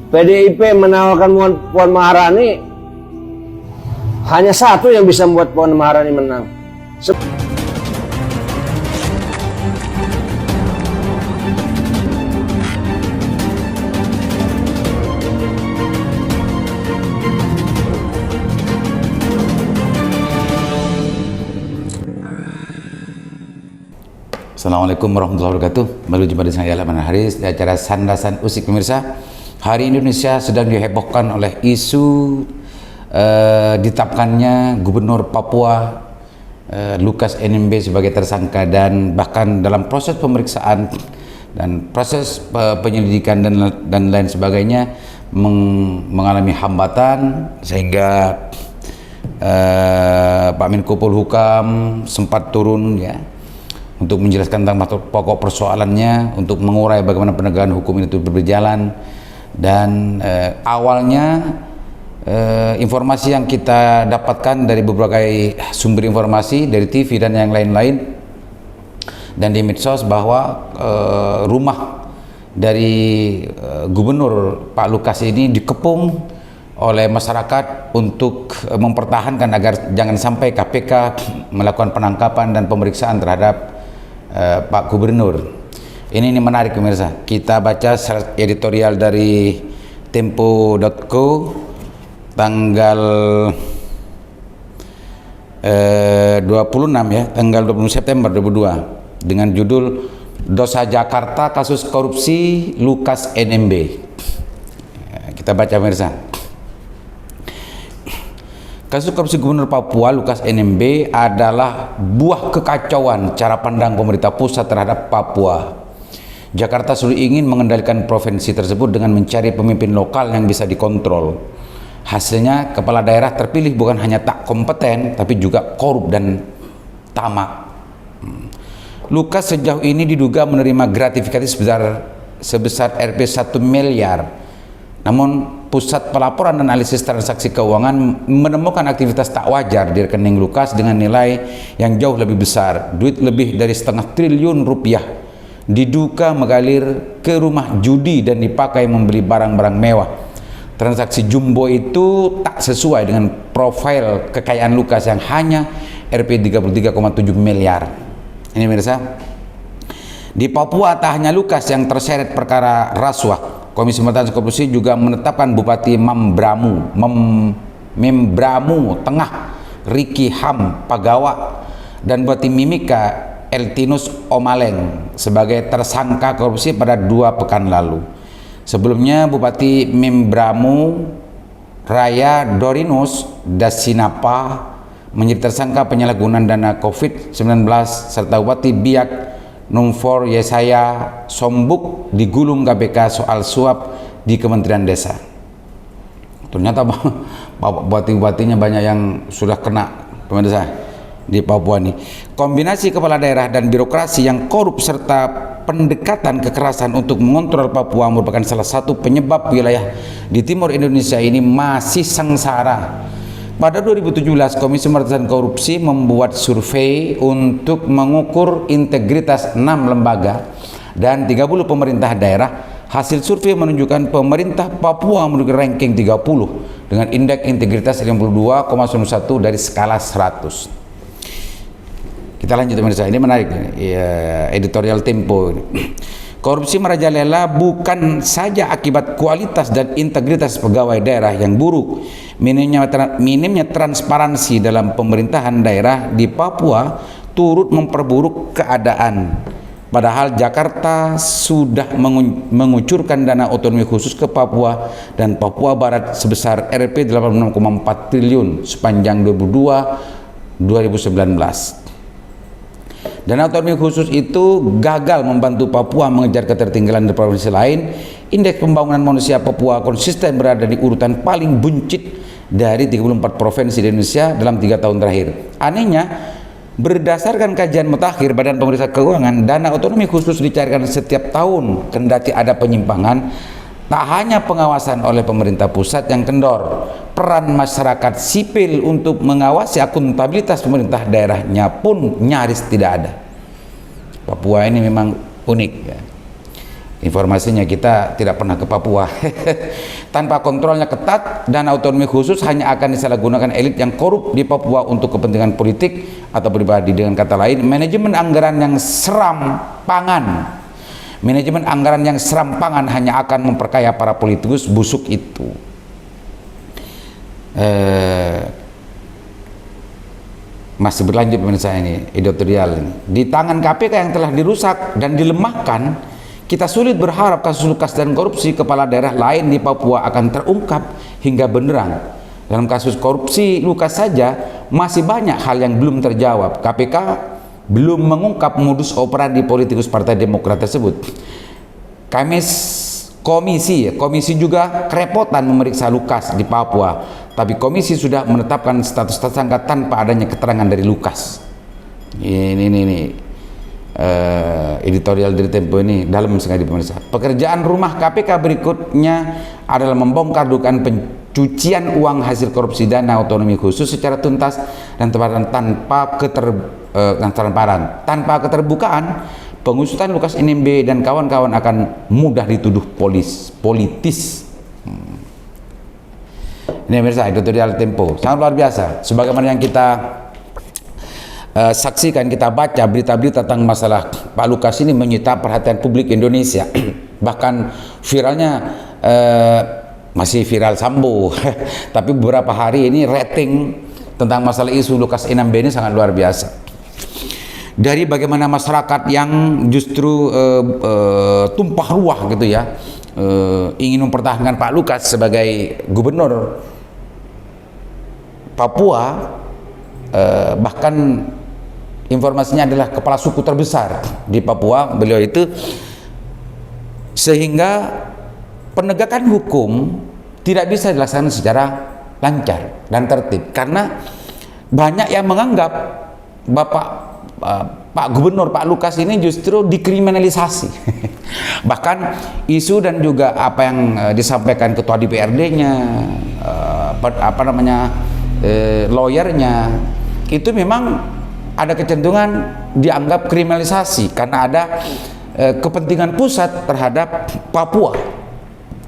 PDIP menawarkan Puan Maharani, hanya satu yang bisa membuat Puan Maharani menang. Assalamualaikum warahmatullahi wabarakatuh. Berjumpa dengan saya Laman Haris di acara Sandasan Usik pemirsa. Hari Indonesia sedang dihebohkan oleh isu ditetapkannya Gubernur Papua Lukas NMB sebagai tersangka, dan bahkan dalam proses pemeriksaan dan proses penyelidikan dan lain sebagainya mengalami hambatan sehingga Pak Menko Polhukam sempat turun untuk menjelaskan tentang pokok persoalannya, untuk mengurai bagaimana penegakan hukum itu berjalan. Dan awalnya informasi yang kita dapatkan dari berbagai sumber informasi, dari TV dan yang lain-lain, dan di medsos, bahwa rumah dari Gubernur Pak Lukas ini dikepung oleh masyarakat untuk mempertahankan agar jangan sampai KPK melakukan penangkapan dan pemeriksaan terhadap Pak Gubernur. Ini menarik pemirsa. Kita baca editorial dari Tempo.co tanggal 26 tanggal 20 September 2002 dengan judul Dosa Jakarta Kasus Korupsi Lukas NMB. Kita baca pemirsa. Kasus korupsi Gubernur Papua Lukas NMB adalah buah kekacauan cara pandang pemerintah pusat terhadap Papua. Jakarta selalu ingin mengendalikan provinsi tersebut dengan mencari pemimpin lokal yang bisa dikontrol. Hasilnya, kepala daerah terpilih bukan hanya tak kompeten, tapi juga korup dan tamak. Lukas sejauh ini diduga menerima gratifikasi sebesar Rp 1 miliar. Namun, Pusat Pelaporan dan Analisis Transaksi Keuangan menemukan aktivitas tak wajar di rekening Lukas dengan nilai yang jauh lebih besar. Duit lebih dari setengah triliun rupiah diduga mengalir ke rumah judi dan dipakai membeli barang-barang mewah. Transaksi jumbo itu tak sesuai dengan profil kekayaan Lukas yang hanya Rp 33,7 miliar. Ini pemirsa. Di Papua tak hanya Lukas yang terseret perkara rasuah. Komisi Pemberantasan Korupsi juga menetapkan Bupati Membramu Tengah Riki Ham Pagawa dan Bupati Mimika Eltinus Omaleng sebagai tersangka korupsi pada 2 pekan lalu. Sebelumnya Bupati Membramu Raya Dorinus Dasinapa menjadi tersangka penyalahgunaan dana COVID-19, serta Bupati Biak Numfor Yesaya Sombuk digulung KPK soal suap di Kementerian Desa. Ternyata bupati-bupatinya banyak yang sudah kena pemirsa di Papua ini. Kombinasi kepala daerah dan birokrasi yang korup serta pendekatan kekerasan untuk mengontrol Papua merupakan salah satu penyebab wilayah di timur Indonesia ini masih sengsara. Pada 2017, Komisi Pemberantasan Korupsi membuat survei untuk mengukur integritas 6 lembaga dan 30 pemerintah daerah. Hasil survei menunjukkan pemerintah Papua menduduki ranking 30 dengan indeks integritas 52,91 dari skala 100. Kita lanjut pemirsa, ini menarik editorial Tempo ini. Korupsi merajalela bukan saja akibat kualitas dan integritas pegawai daerah yang buruk. Minimnya transparansi dalam pemerintahan daerah di Papua turut memperburuk keadaan. Padahal Jakarta sudah mengucurkan dana otonomi khusus ke Papua dan Papua Barat sebesar Rp 86,4 triliun sepanjang 2019. Dana otonomi khusus itu gagal membantu Papua mengejar ketertinggalan dari provinsi lain. Indeks pembangunan manusia Papua konsisten berada di urutan paling buncit dari 34 provinsi di Indonesia dalam 3 tahun terakhir. Anehnya, berdasarkan kajian mutakhir Badan Pemeriksa Keuangan, dana otonomi khusus dicarikan setiap tahun. Kendati ada penyimpangan, tak hanya pengawasan oleh pemerintah pusat yang kendor, peran masyarakat sipil untuk mengawasi akuntabilitas pemerintah daerahnya pun nyaris tidak ada. Papua ini memang unik ya. Informasinya kita tidak pernah ke Papua. Tanpa kontrolnya ketat dan otonomi khusus hanya akan disalahgunakan elit yang korup di Papua untuk kepentingan politik atau pribadi. Dengan kata lain, manajemen anggaran yang serampangan hanya akan memperkaya para politikus busuk itu. Masih berlanjut pemirsa, ini editorial ini. Di tangan KPK yang telah dirusak dan dilemahkan, kita sulit berharap kasus Lukas dan korupsi kepala daerah lain di Papua akan terungkap hingga benderang. Dalam kasus korupsi Lukas saja masih banyak hal yang belum terjawab. KPK belum mengungkap modus operandi politikus Partai Demokrat tersebut. Komisi juga kerepotan memeriksa Lukas di Papua, tapi komisi sudah menetapkan status tersangka tanpa adanya keterangan dari Lukas. Ini editorial dari Tempo ini dalam sekali pemirsa. Pekerjaan rumah KPK berikutnya adalah membongkar dugaan pencucian uang hasil korupsi dana otonomi khusus secara tuntas dan tanpa keterbukaan. Pengusutan Lukas NMB dan kawan-kawan akan mudah dituduh politis. Ini pemirsa, editorial Tempo sangat luar biasa. Sebagaimana yang kita saksikan, kita baca berita-berita tentang masalah Pak Lukas ini menyita perhatian publik Indonesia. Bahkan viralnya masih viral Sambo. Tapi beberapa hari ini rating tentang masalah isu Lukas NMB ini sangat luar biasa. Dari bagaimana masyarakat yang justru tumpah ruah gitu ya, ingin mempertahankan Pak Lukas sebagai gubernur Papua, bahkan informasinya adalah kepala suku terbesar di Papua beliau itu, sehingga penegakan hukum tidak bisa dilaksanakan secara lancar dan tertib karena banyak yang menganggap Pak Gubernur Pak Lukas ini justru dikriminalisasi. Bahkan isu dan juga apa yang disampaikan ketua DPRD-nya, lawyernya, itu memang ada kecenderungan dianggap kriminalisasi karena ada kepentingan pusat terhadap Papua,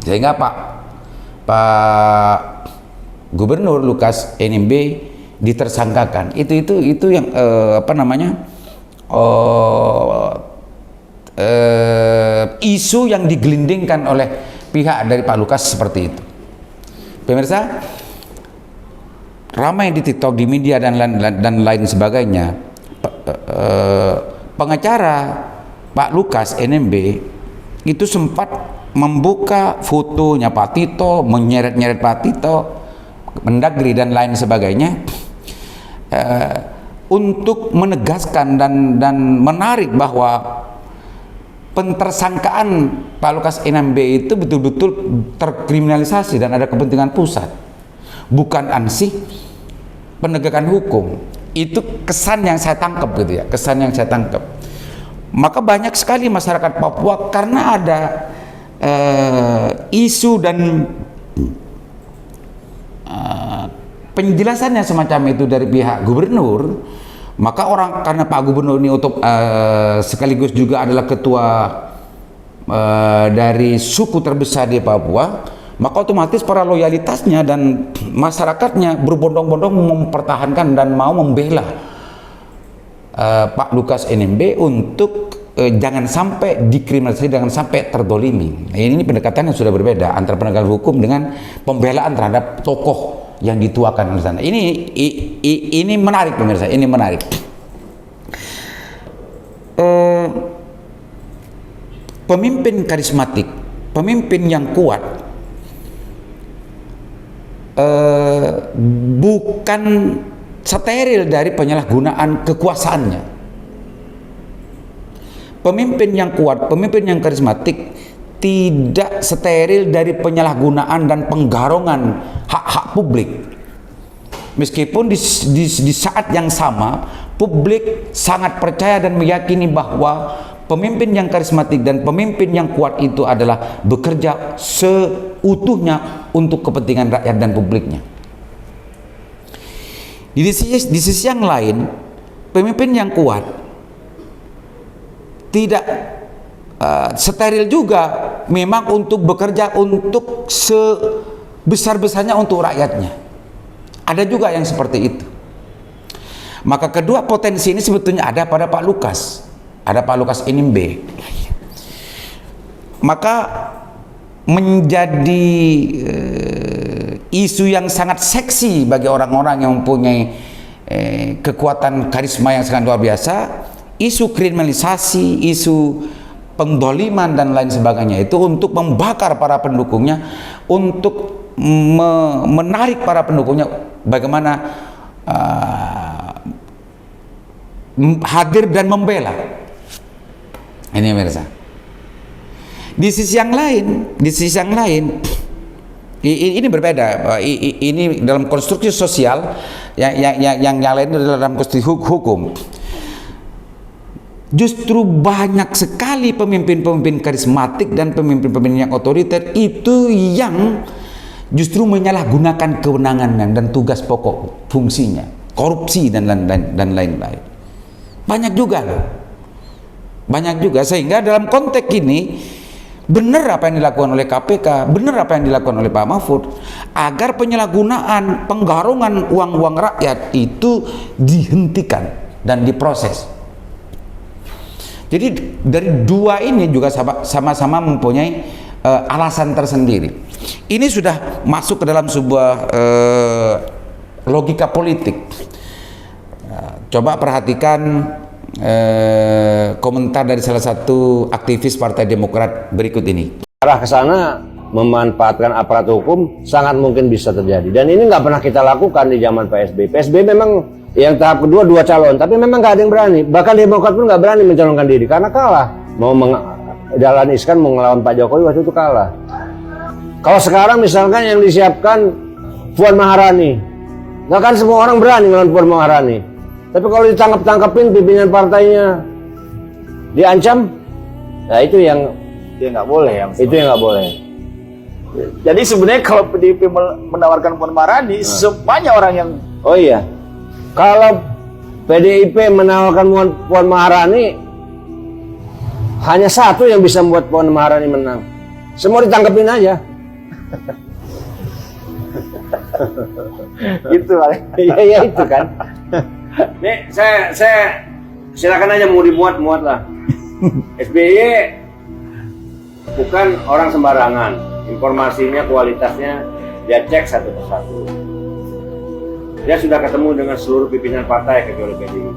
sehingga Pak Gubernur Lukas NMB ditersangkakan. Itu yang isu yang digelindingkan oleh pihak dari Pak Lukas seperti itu. Pemirsa, ramai di TikTok, di media dan lain sebagainya. Pengacara Pak Lukas NMB itu sempat membuka fotonya Pak Tito, menyeret-nyeret Pak Tito, Mendagri dan lain sebagainya, untuk menegaskan dan menarik bahwa pentersangkaan Pak Lukas NMB itu betul-betul terkriminalisasi dan ada kepentingan pusat, bukan ansih penegakan hukum. Itu kesan yang saya tangkap gitu ya, kesan yang saya tangkap. Maka banyak sekali masyarakat Papua karena ada isu dan penjelasannya semacam itu dari pihak gubernur, maka karena Pak Gubernur ini untuk sekaligus juga adalah ketua dari suku terbesar di Papua, maka otomatis para loyalitasnya dan masyarakatnya berbondong-bondong mempertahankan dan mau membela Pak Lukas NMB untuk jangan sampai dikriminalisasi, jangan sampai terdolimi. Ini pendekatan yang sudah berbeda antara penegakan hukum dengan pembelaan terhadap tokoh yang dituakan di sana. Ini menarik pemirsa, ini menarik. Pemimpin karismatik, pemimpin yang kuat, bukan steril dari penyalahgunaan kekuasaannya. Pemimpin yang kuat, pemimpin yang karismatik tidak steril dari penyalahgunaan dan penggarongan hak-hak publik. Meskipun di saat yang sama publik sangat percaya dan meyakini bahwa pemimpin yang karismatik dan pemimpin yang kuat itu adalah bekerja seutuhnya untuk kepentingan rakyat dan publiknya. Di sisi yang lain, pemimpin yang kuat tidak steril juga, memang untuk bekerja untuk sebesar-besarnya untuk rakyatnya. Ada juga yang seperti itu. Maka kedua potensi ini sebetulnya ada pada Pak Lukas, ada Pak Lukas NMB. Maka menjadi isu yang sangat seksi bagi orang-orang yang mempunyai kekuatan karisma yang sangat luar biasa, isu kriminalisasi, isu pendoliman dan lain sebagainya itu untuk membakar para pendukungnya, untuk menarik para pendukungnya bagaimana hadir dan membela. Ini pemirsa. Di sisi yang lain, ini berbeda. Ini dalam konstruksi sosial, yang lain dalam konstruksi hukum. Justru banyak sekali pemimpin-pemimpin karismatik dan pemimpin-pemimpin yang otoriter itu yang justru menyalahgunakan kewenangan dan tugas pokok fungsinya, korupsi dan lain-lain. Banyak juga loh. Banyak juga, sehingga dalam konteks ini benar apa yang dilakukan oleh KPK, benar apa yang dilakukan oleh Pak Mahfud, agar penyalahgunaan penggarungan uang-uang rakyat itu dihentikan dan diproses. Jadi dari dua ini juga sama-sama mempunyai alasan tersendiri. Ini sudah masuk ke dalam sebuah logika politik. Coba perhatikan komentar dari salah satu aktivis Partai Demokrat berikut ini. Arah ke sana memanfaatkan aparat hukum sangat mungkin bisa terjadi. Dan ini nggak pernah kita lakukan di zaman PSB. PSB memang yang tahap kedua 2 calon, tapi memang nggak ada yang berani. Bahkan Demokrat pun nggak berani mencalonkan diri karena kalah. Dahlan Iskan mau ngelawan Pak Jokowi waktu itu kalah. Kalau sekarang misalkan yang disiapkan Puan Maharani, nggak kan semua orang berani ngelawan Puan Maharani. Tapi kalau ditangkap-tangkapin pimpinan partainya diancam, nah itu yang nggak boleh. Itu yang nggak boleh. Jadi sebenarnya kalau PDIP menawarkan Puan Maharani, semuanya orang yang oh iya. Kalau PDIP menawarkan Puan Maharani, hanya satu yang bisa membuat Puan Maharani menang. Semua ditangkepin aja. gitu kan. Iya itu kan. Nih saya silakan aja mau dimuat lah. SBY bukan orang sembarangan. Informasinya, kualitasnya dia cek satu persatu. Dia sudah ketemu dengan seluruh pimpinan partai kecuali PDIP.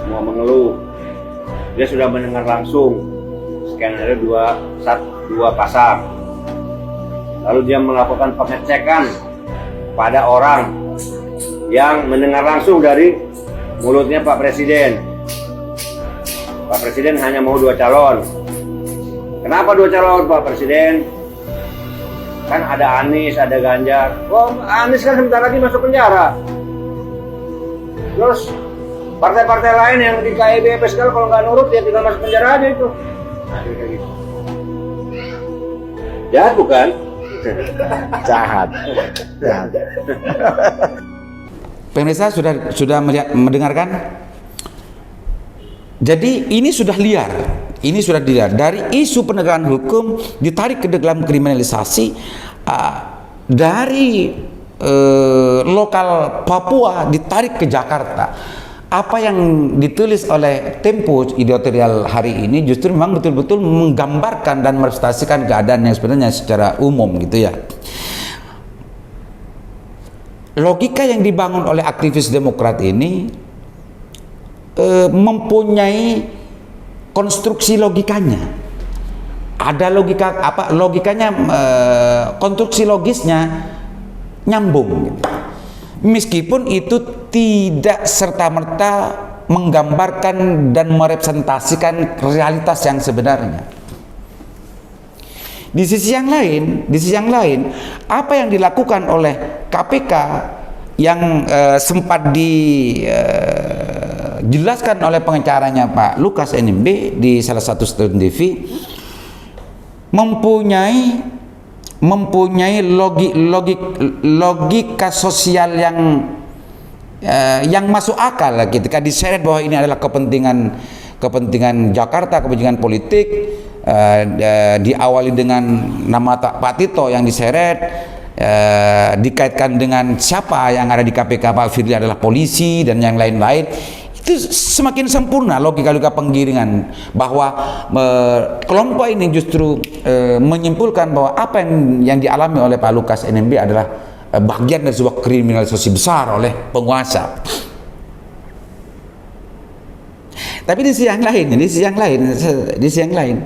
Semua mengeluh. Dia sudah mendengar langsung skenario dua pasar. Lalu dia melakukan pengecekan pada orang yang mendengar langsung dari mulutnya Pak Presiden. Pak Presiden hanya mau 2 calon. Kenapa 2 calon Pak Presiden? Kan ada Anies, ada Ganjar. Oh, Anies kan sebentar lagi masuk penjara. Terus partai-partai lain yang di KIB sekarang kalau nggak nurut ya tinggal masuk penjara aja itu. Nah, kayak gitu. Jahat bukan? jahat. Pemirsa sudah mendengarkan? Jadi ini sudah liar. Ini sudah dilihat dari isu penegakan hukum ditarik ke dalam kriminalisasi, dari lokal Papua ditarik ke Jakarta. Apa yang ditulis oleh Tempo editorial hari ini justru memang betul-betul menggambarkan dan merepresentasikan keadaan yang sebenarnya secara umum gitu ya. Logika yang dibangun oleh aktivis Demokrat ini mempunyai konstruksi logikanya. Ada logikanya, konstruksi logisnya nyambung gitu. Meskipun itu tidak serta-merta menggambarkan dan merepresentasikan realitas yang sebenarnya. Di sisi yang lain, apa yang dilakukan oleh KPK yang sempat dijelaskan oleh pengacaranya Pak Lukas NMB di salah satu stasiun TV mempunyai logika sosial yang masuk akal ketika diseret bahwa ini adalah kepentingan kepentingan Jakarta, kepentingan politik, diawali dengan nama Pak Tito yang diseret, dikaitkan dengan siapa yang ada di KPK, Pak Firly adalah polisi dan yang lain-lain. Itu semakin sempurna logika-logika penggiringan bahwa kelompok ini justru menyimpulkan bahwa apa yang dialami oleh Pak Lukas NMB adalah bagian dari sebuah kriminalisasi besar oleh penguasa. Tapi di sisi yang lain,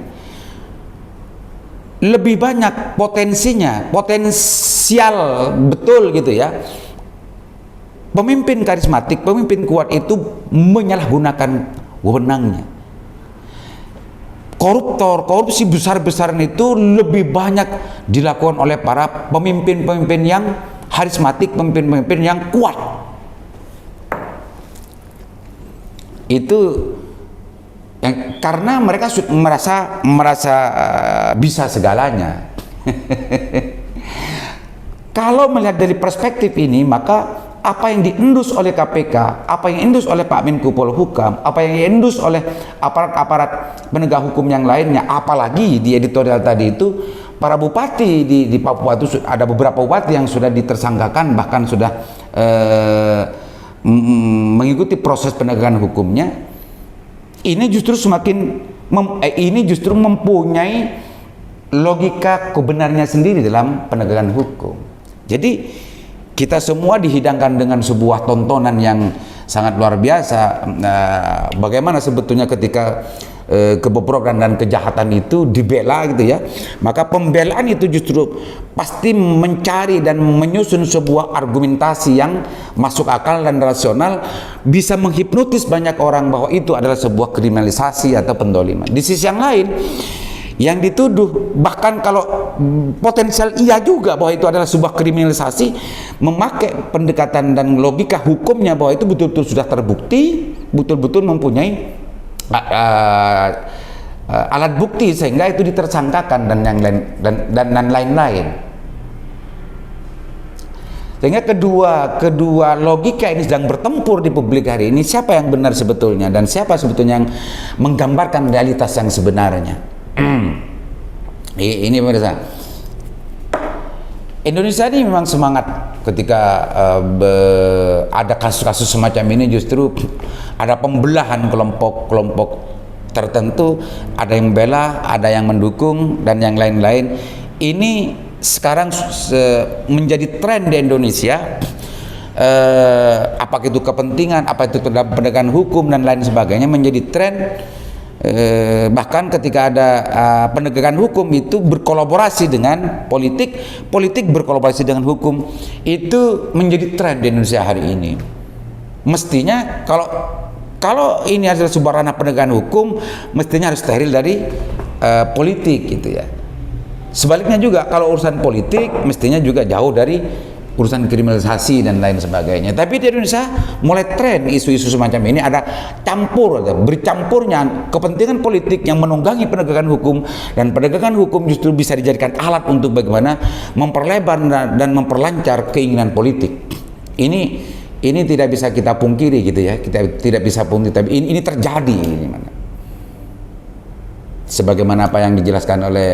lebih banyak potensial betul gitu ya. Pemimpin karismatik, pemimpin kuat itu menyalahgunakan wewenangnya. Korupsi besar-besaran itu lebih banyak dilakukan oleh para pemimpin-pemimpin yang karismatik, pemimpin-pemimpin yang kuat. Itu karena mereka merasa bisa segalanya. Kalau melihat dari perspektif ini, maka apa yang diendus oleh KPK, apa yang diendus oleh Pak Menko Polhukam, apa yang diendus oleh aparat-aparat penegak hukum yang lainnya, apalagi di editorial tadi itu para bupati di Papua itu ada beberapa bupati yang sudah ditersangkakan, bahkan sudah mengikuti proses penegakan hukumnya. Ini justru mempunyai logika kebenarnya sendiri dalam penegakan hukum. Jadi kita semua dihidangkan dengan sebuah tontonan yang sangat luar biasa. Bagaimana sebetulnya ketika kebobrokan dan kejahatan itu dibela gitu ya, maka pembelaan itu justru pasti mencari dan menyusun sebuah argumentasi yang masuk akal dan rasional, bisa menghipnotis banyak orang bahwa itu adalah sebuah kriminalisasi atau pendoliman. Di sisi yang lain, yang dituduh bahkan kalau potensial iya juga bahwa itu adalah sebuah kriminalisasi, memakai pendekatan dan logika hukumnya bahwa itu betul-betul sudah terbukti, betul-betul mempunyai alat bukti sehingga itu ditersangkakan dan yang lain dan lain-lain. Sehingga kedua logika ini sedang bertempur di publik hari ini. Siapa yang benar sebetulnya dan siapa sebetulnya yang menggambarkan realitas yang sebenarnya? Ini pemirsa, Indonesia ini memang semangat ketika ada kasus-kasus semacam ini. Justru ada pembelahan kelompok-kelompok tertentu, ada yang bela, ada yang mendukung dan yang lain-lain. Ini sekarang menjadi tren di Indonesia. Apakah itu kepentingan, apa itu penegakan hukum dan lain sebagainya, menjadi tren. Bahkan ketika ada penegakan hukum itu berkolaborasi dengan politik, politik berkolaborasi dengan hukum, itu menjadi tren di Indonesia hari ini. Mestinya kalau ini adalah sebuah ranah penegakan hukum, mestinya harus steril dari politik gitu ya. Sebaliknya juga kalau urusan politik mestinya juga jauh dari urusan kriminalisasi dan lain sebagainya. Tapi di Indonesia mulai tren isu-isu semacam ini, ada bercampurnya kepentingan politik yang menunggangi penegakan hukum, dan penegakan hukum justru bisa dijadikan alat untuk bagaimana memperlebar dan memperlancar keinginan politik. Ini tidak bisa kita pungkiri gitu ya, kita tidak bisa pungkiri, tapi ini terjadi ini mana. Sebagaimana apa yang dijelaskan oleh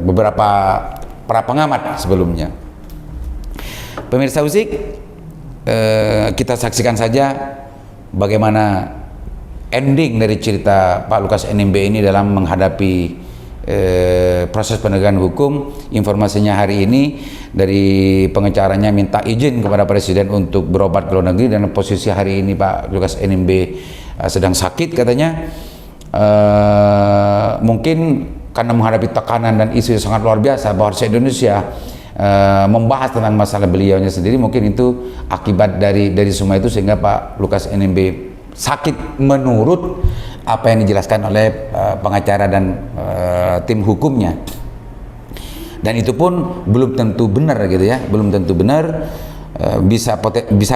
beberapa para pengamat sebelumnya. Pemirsa Usik, kita saksikan saja bagaimana ending dari cerita Pak Lukas NMB ini dalam menghadapi proses penegakan hukum. Informasinya hari ini dari pengacaranya minta izin kepada Presiden untuk berobat ke luar negeri, dan posisi hari ini Pak Lukas NMB sedang sakit katanya. Mungkin karena menghadapi tekanan dan isu yang sangat luar biasa bahwa Indonesia membahas tentang masalah beliaunya sendiri, mungkin itu akibat dari semua itu sehingga Pak Lukas NMB sakit menurut apa yang dijelaskan oleh pengacara dan tim hukumnya. Dan itu pun belum tentu benar gitu ya, belum tentu benar. Bisa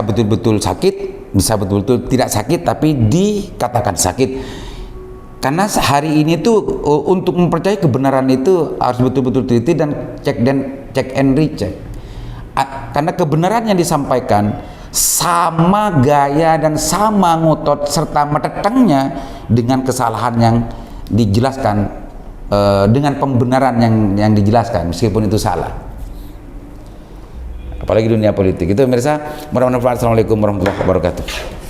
betul-betul sakit, bisa betul-betul tidak sakit, tapi dikatakan sakit. Karena hari ini tuh untuk mempercayai kebenaran itu harus betul-betul teliti dan cek and recheck. Karena kebenaran yang disampaikan sama gaya dan sama ngotot serta metetengnya dengan kesalahan yang dijelaskan, dengan pembenaran yang dijelaskan meskipun itu salah. Apalagi dunia politik itu, pemirsa. Assalamualaikum warahmatullahi wabarakatuh.